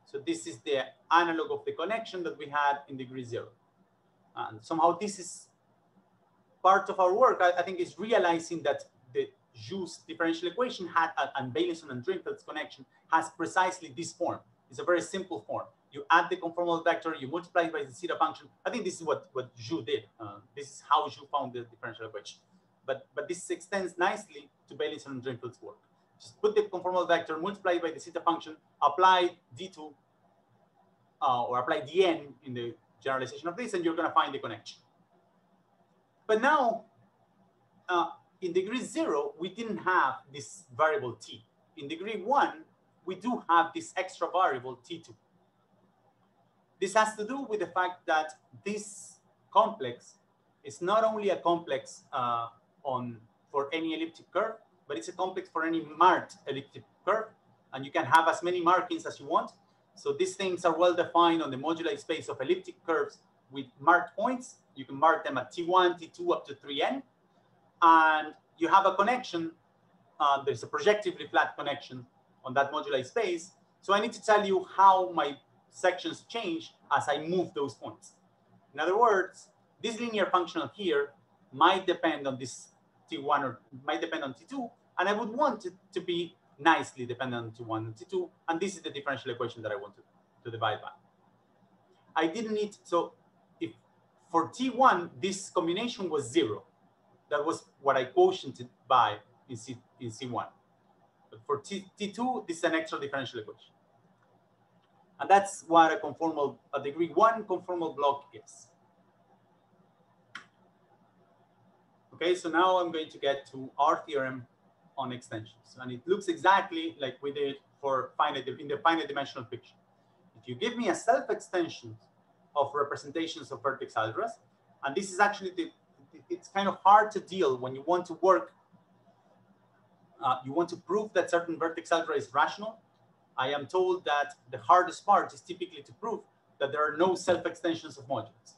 So this is the analog of the connection that we had in degree 0. And somehow this is part of our work. I think is realizing that the Jou's differential equation had, and Bayleson and Drinfeld's connection has precisely this form. It's a very simple form. You add the conformal vector, you multiply it by the zeta function. I think this is what Jou did. This is how Jou found the differential equation. But this extends nicely to Bayleson and Drinfeld's work. Just put the conformal vector, multiply it by the zeta function, apply D2, or apply Dn in the generalization of this, and you're going to find the connection. But now, in degree 0, we didn't have this variable t. In degree 1, we do have this extra variable t2. This has to do with the fact that this complex is not only a complex for any elliptic curve, but it's a complex for any marked elliptic curve, and you can have as many markings as you want. So these things are well defined on the moduli space of elliptic curves with marked points. You can mark them at T1, T2 up to 3n. And you have a connection. There's a projectively flat connection on that moduli space. So I need to tell you how my sections change as I move those points. In other words, this linear functional here might depend on this T1 or might depend on T2. And I would want it to be nicely dependent on T1 and T2. And this is the differential equation that I want to divide by. I didn't need, so if for T1, this combination was 0. That was what I quotiented by in C1. But for T2, this is an extra differential equation. And that's what a degree 1 conformal block is. Okay, so now I'm going to get to our theorem on extensions. And it looks exactly like we did for in the finite dimensional picture. If you give me a self-extension of representations of vertex algebras, and this is actually it's kind of hard to deal when you want to work, you want to prove that certain vertex algebra is rational. I am told that the hardest part is typically to prove that there are no self-extensions of modules.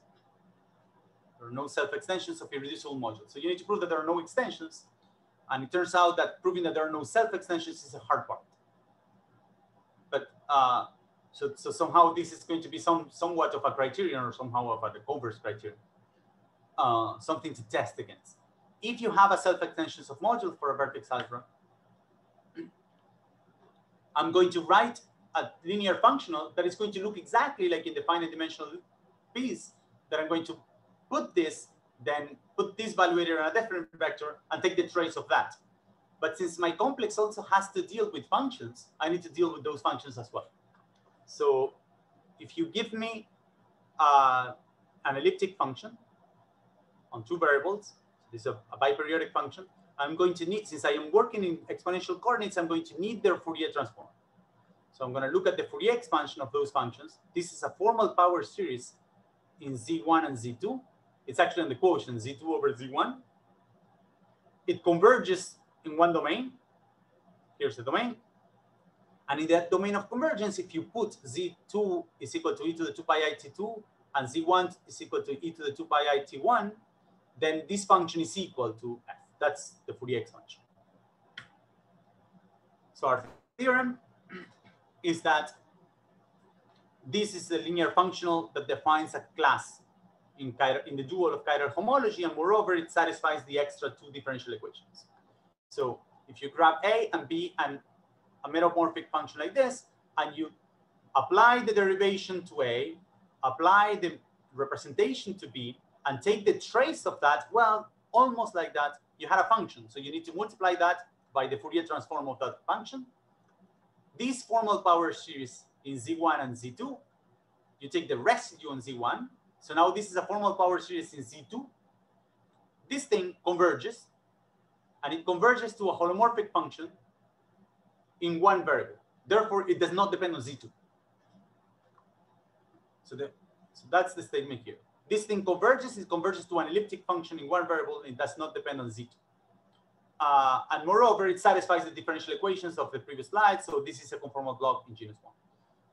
There are no self-extensions of irreducible modules. So you need to prove that there are no extensions. And it turns out that proving that there are no self-extensions is a hard part. But So somehow this is going to be somewhat of a criterion or somehow of a converge criterion, something to test against. If you have a self-extensions of module for a vertex algebra, I'm going to write a linear functional that is going to look exactly like in the finite dimensional piece, that I'm going to put this, then put this valuator on a different vector and take the trace of that. But since my complex also has to deal with functions, I need to deal with those functions as well. So if you give me an elliptic function on two variables, this is a biperiodic function, I'm going to need, since I am working in exponential coordinates, I'm going to need their Fourier transform. So I'm going to look at the Fourier expansion of those functions. This is a formal power series in Z1 and Z2. It's actually on the quotient Z2 over Z1. It converges in one domain. Here's the domain. And in that domain of convergence, if you put Z2 is equal to e to the 2 pi I t2 and Z1 is equal to e to the 2 pi I t1, then this function is equal to f. That's the Fourier expansion. So our theorem is that this is a linear functional that defines a class in the dual of chiral homology, and moreover, it satisfies the extra two differential equations. So if you grab A and B and a meromorphic function like this, and you apply the derivation to A, apply the representation to B, and take the trace of that, well, almost like that, you had a function. So you need to multiply that by the Fourier transform of that function. This formal power series in Z1 and Z2, you take the residue on Z1. So now this is a formal power series in Z2. This thing converges, and it converges to a holomorphic function in one variable. Therefore, it does not depend on Z2. So that's the statement here. This thing converges, it converges to an elliptic function in one variable, and it does not depend on Z2. And moreover, it satisfies the differential equations of the previous slide. So this is a conformal block in genus 1.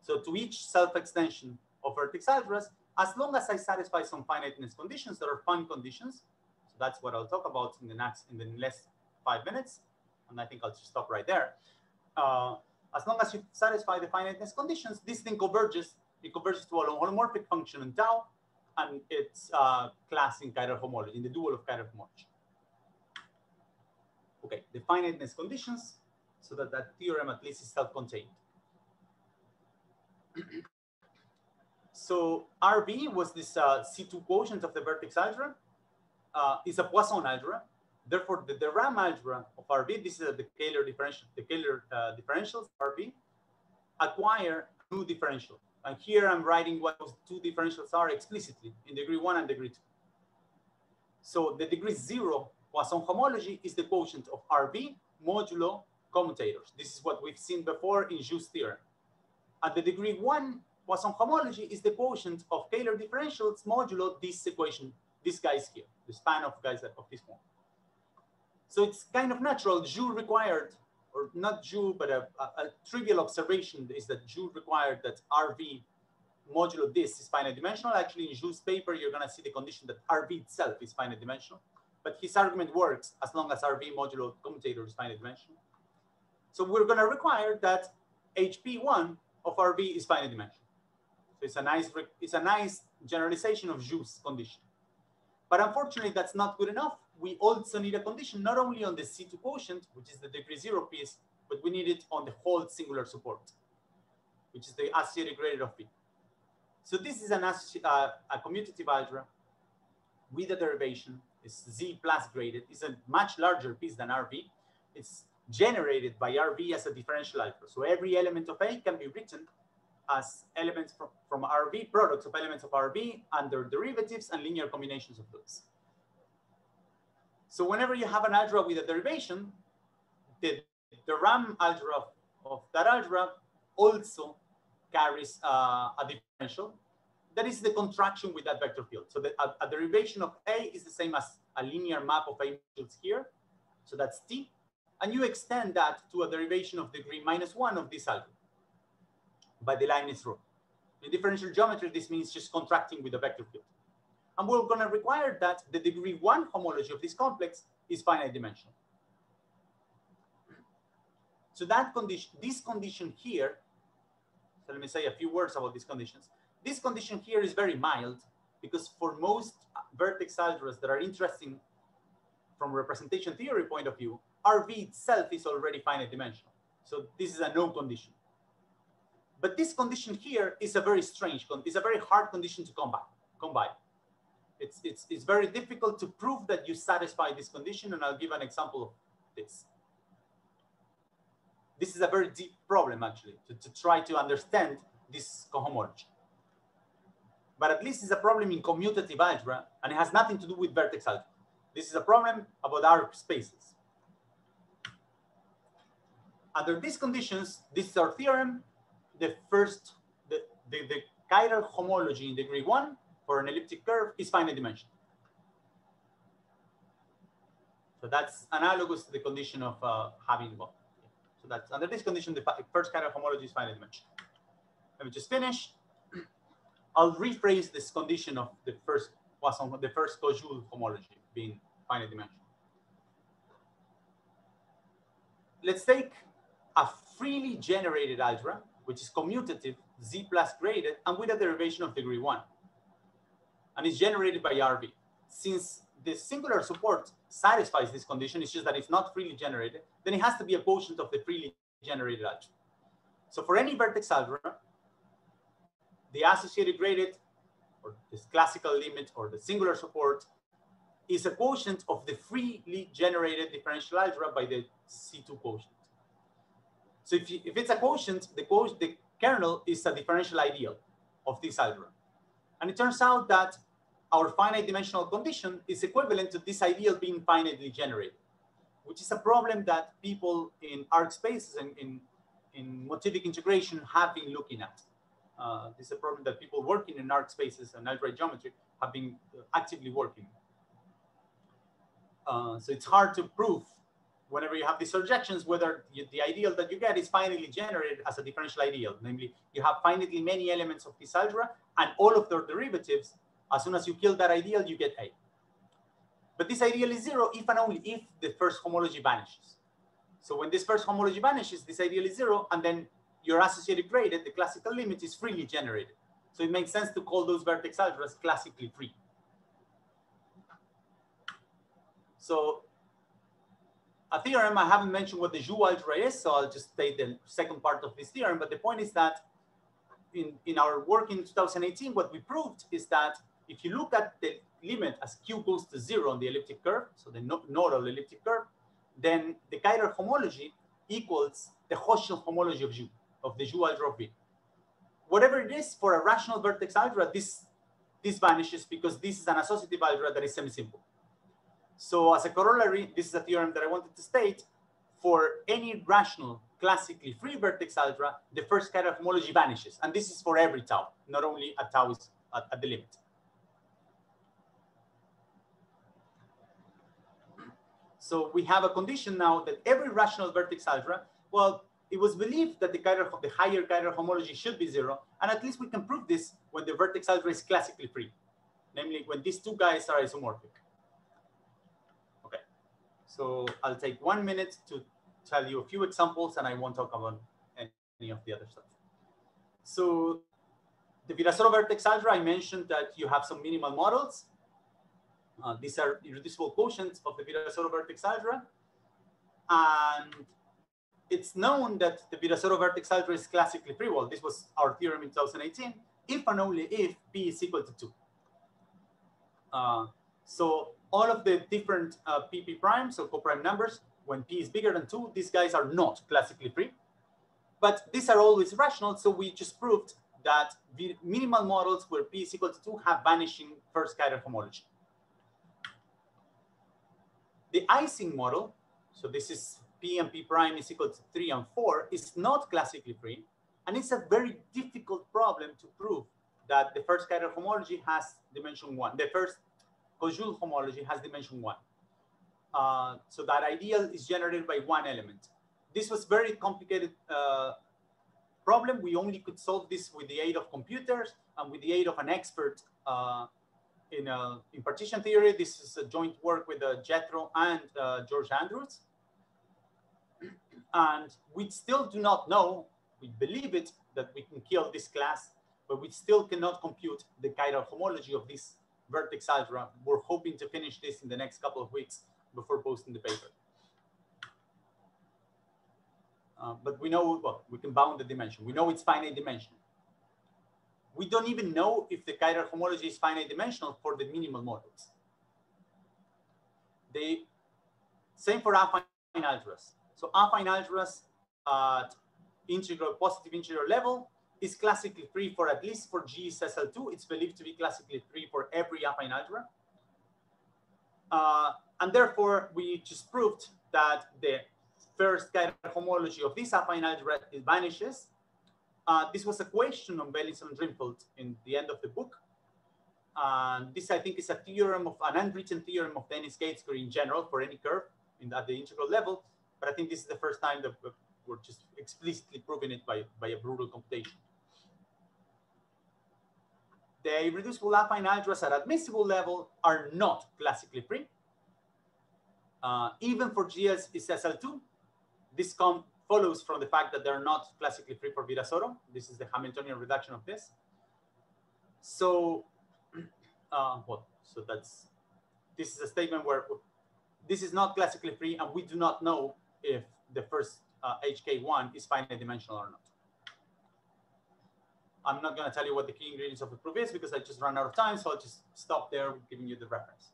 So to each self-extension of vertex algebras, as long as I satisfy some finiteness conditions that are fun conditions, so that's what I'll talk about in the next 5 minutes, and I think I'll just stop right there. As long as you satisfy the finiteness conditions, this thing converges. It converges to a holomorphic function in tau, and it's class in chiral homology, in the dual of chiral homology. Okay, the finiteness conditions, so that that theorem at least is self-contained. So RV was this C2 quotient of the vertex algebra. It's a Poisson algebra. Therefore, the RAM algebra of RV, this is the Kähler differential, the Kähler differentials RV, acquire a new differential. And here I'm writing what those two differentials are explicitly in degree 1 and degree 2. So the degree 0 Poisson homology is the quotient of RV modulo commutators. This is what we've seen before in Joux's theorem. And the degree 1 Poisson homology is the quotient of Kähler differentials modulo this equation, these guys here, the span of guys of this one. So it's kind of natural. Joux's required, or not Joux's, but a trivial observation is that Joux's required that RV modulo this is finite dimensional. Actually, in Joux's paper, you're going to see the condition that RV itself is finite dimensional. But his argument works as long as RV modulo commutator is finite dimensional. So we're going to require that HP1 of RV is finite dimensional. So it's a nice generalization of Joux's condition. But unfortunately, that's not good enough. We also need a condition not only on the C2 quotient, which is the degree 0 piece, but we need it on the whole singular support, which is the associated graded of P. So this is a commutative algebra with a derivation. It's Z plus graded. It's a much larger piece than RV. It's generated by RV as a differential algebra. So every element of A can be written as elements from RV, products of elements of RV and their derivatives and linear combinations of those. So whenever you have an algebra with a derivation, the RAM algebra of that algebra also carries a differential. That is the contraction with that vector field. So a derivation of A is the same as a linear map of A modules here. So that's T. And you extend that to a derivation of degree -1 of this algebra by the Leibniz rule. In differential geometry, this means just contracting with a vector field. And we're going to require that the degree 1 homology of this complex is finite dimensional. So that condition, this condition here, So let me say a few words about these conditions. This condition here is very mild because for most vertex algebras that are interesting from representation theory point of view, RV itself is already finite dimensional. So this is a no condition. But this condition here is a very strange, it's a very hard condition to come by. It's very difficult to prove that you satisfy this condition, and I'll give an example of this. This is a very deep problem, actually, to try to understand this cohomology. But at least it's a problem in commutative algebra, and it has nothing to do with vertex algebra. This is a problem about arc spaces. Under these conditions, this is our theorem. The chiral homology in degree 1 for an elliptic curve is finite dimensional. So that's analogous to the condition of having one. So that's under this condition, the first chiral homology is finite dimensional. Let me just finish. I'll rephrase this condition of the first Kojoule homology being finite dimensional. Let's take a freely generated algebra, which is commutative, Z plus graded, and with a derivation of degree 1. And it's generated by RV. Since the singular support satisfies this condition, it's just that it's not freely generated, then it has to be a quotient of the freely generated algebra. So for any vertex algebra, the associated graded, or this classical limit, or the singular support, is a quotient of the freely generated differential algebra by the C2 quotient. So if it's a quotient, the kernel is a differential ideal of this algebra. And it turns out that our finite dimensional condition is equivalent to this ideal being finitely generated, which is a problem that people in arc spaces and in motivic integration have been looking at. This is a problem that people working in arc spaces and algebraic geometry have been actively working. So it's hard to prove whenever you have these surjections whether the ideal that you get is finitely generated as a differential ideal. Namely, you have finitely many elements of this algebra and all of their derivatives. As soon as you kill that ideal, you get A. But this ideal is 0 if and only if the first homology vanishes. So when this first homology vanishes, this ideal is 0, and then your associated graded, the classical limit, is freely generated. So it makes sense to call those vertex algebras classically free. So a theorem, I haven't mentioned what the Jou algebra is, so I'll just state the second part of this theorem. But the point is that in our work in 2018, what we proved is that if you look at the limit as q goes to 0 on the elliptic curve, so the nodal elliptic curve, then the chiral homology equals the Hochschild homology of the Jou algebra of V. Whatever it is for a rational vertex algebra, this vanishes because this is an associative algebra that is semi-simple. So as a corollary, this is a theorem that I wanted to state. For any rational, classically free vertex algebra, the first chiral homology vanishes. And this is for every tau, not only at tau is at the limit. So we have a condition now that every rational vertex algebra, well, it was believed that the higher chiral homology should be 0. And at least we can prove this when the vertex algebra is classically free, namely when these two guys are isomorphic. Okay, so I'll take 1 minute to tell you a few examples, and I won't talk about any of the other stuff. So the Virasoro vertex algebra, I mentioned that you have some minimal models. These are irreducible quotients of the Virasoro vertex algebra. And it's known that the Virasoro vertex algebra is classically free. Well, this was our theorem in 2018, if and only if P is equal to 2. So all of the different PP primes, so coprime numbers, when P is bigger than 2, these guys are not classically free. But these are always rational, so we just proved that the minimal models where P is equal to 2 have vanishing first chiral homology. The Ising model, so this is P and P prime is equal to 3 and 4, is not classically free. And it's a very difficult problem to prove that the first chiral homology has dimension 1. The first Kojoule homology has dimension 1. So that ideal is generated by one element. This was very complicated problem. We only could solve this with the aid of computers and with the aid of an expert in partition theory. This is a joint work with Jethro and George Andrews. And we still do not know, we believe it, that we can kill this class, but we still cannot compute the chiral homology of this vertex algebra. We're hoping to finish this in the next couple of weeks before posting the paper. But we know, well, we can bound the dimension. We know it's finite dimensional. We don't even know if the chiral homology is finite dimensional for the minimal models. Same for affine algebras. So affine algebras at positive integral level is classically free for, at least for G SL2. It's believed to be classically free for every affine algebra. And therefore, we just proved that the first chiral homology of this affine algebra vanishes. This was a question on Beilinson and Drinfeld in the end of the book. This, I think, is a theorem of an unwritten theorem of Dennis-Gates in general for any curve at the integral level. But I think this is the first time that we're just explicitly proving it by a brutal computation. The irreducible affine algebras at admissible level are not classically free. Even for GS is SL2, this follows from the fact that they're not classically free for Virasoro. This is the Hamiltonian reduction of this. So, this is a statement where this is not classically free, and we do not know if the first HK1 is finite dimensional or not. I'm not going to tell you what the key ingredients of the proof is because I just ran out of time, so I'll just stop there giving you the references.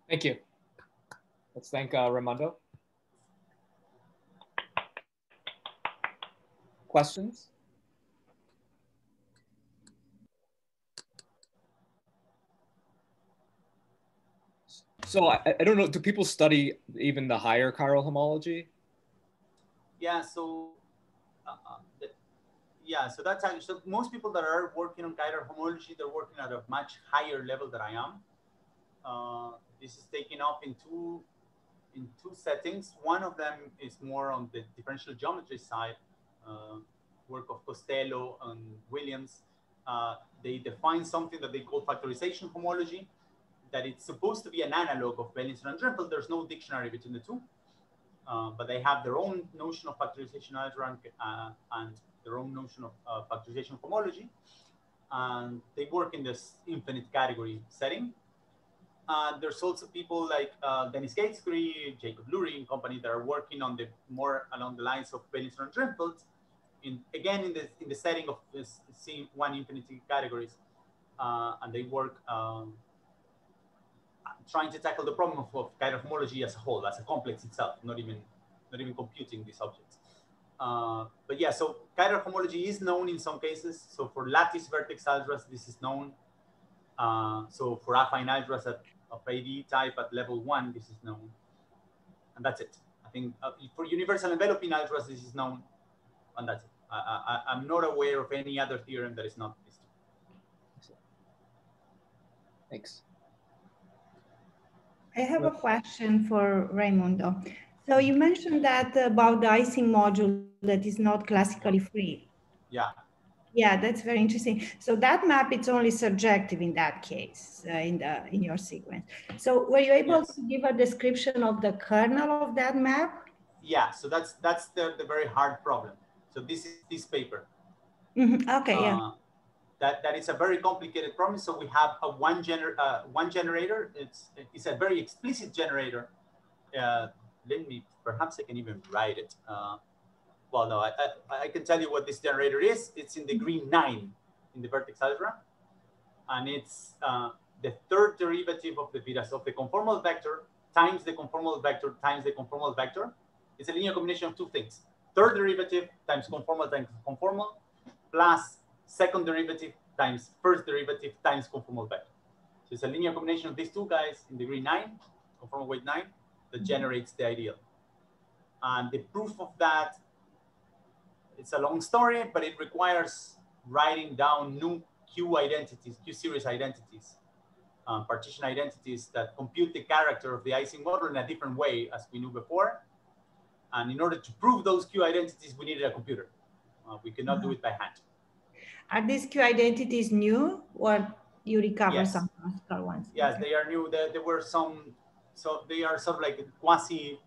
Thank you. Let's thank Reimundo. Questions? So I don't know, do people study even the higher chiral homology? Yeah, so so that's actually, so most people that are working on chiral homology, they're working at a much higher level than I am. This is taken off in two settings. One of them is more on the differential geometry side, work of Costello and Williams. They define something that they call factorization homology, that it's supposed to be an analog of Beilinson and Drinfeld. There's no dictionary between the two, but they have their own notion of factorization algebra and their own notion of factorization homology. And they work in this infinite category setting. There's also people like Dennis Gates, Jacob Lurie and company that are working on the more along the lines of Beilinson and Drinfeld, again in the setting of this one infinity categories, and they work trying to tackle the problem of chiral homology as a whole, as a complex itself, not even computing these objects. But yeah, so chiral homology is known in some cases. So for lattice vertex algebras, this is known. So for affine algebras of AD type at level 1, this is known. And that's it. I think for universal enveloping algebras, this is known. And that's it. I'm not aware of any other theorem that is not this. Thanks. I have a question for Reimundo. So you mentioned that about the Ising module that is not classically free. Yeah. Yeah, that's very interesting. So that map, it's only surjective in that case, in your sequence. So were you able to give a description of the kernel of that map? Yeah, so that's the very hard problem. So this is this paper. Mm-hmm. Okay, yeah. That is a very complicated problem. So we have a one generator. It's a very explicit generator. Perhaps I can even write it. Well, no, I can tell you what this generator is. It's in degree 9 in the vertex algebra, and it's the third derivative of the conformal vector times the conformal vector times the conformal vector. It's a linear combination of two things: third derivative times conformal plus second derivative times first derivative times conformal vector. So it's a linear combination of these two guys in degree 9, conformal weight 9, that generates the ideal. And the proof of that, it's a long story, but it requires writing down new Q series identities, partition identities that compute the character of the Ising model in a different way as we knew before. And in order to prove those Q identities, we needed a computer. We cannot do it by hand. Are these Q identities new, or you recover some classical ones? Yes, they are new. There were some, so they are sort of like quasi,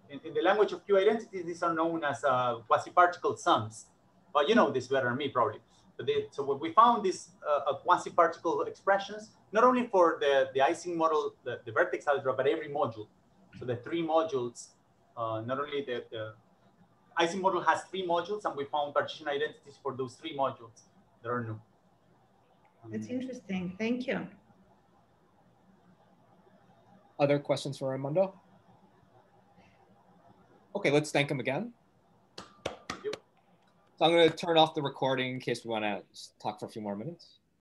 in the language of Q identities, these are known as quasi-particle sums. Well, you know this better than me, probably. But so what we found is quasi-particle expressions, not only for the Ising model, the vertex algebra, but every module. So the three modules, not only the Ising model has three modules, and we found partition identities for those three modules that are new. That's interesting. Thank you. Other questions for Reimundo? Okay, let's thank him again. Thank you. So I'm going to turn off the recording in case we want to talk for a few more minutes.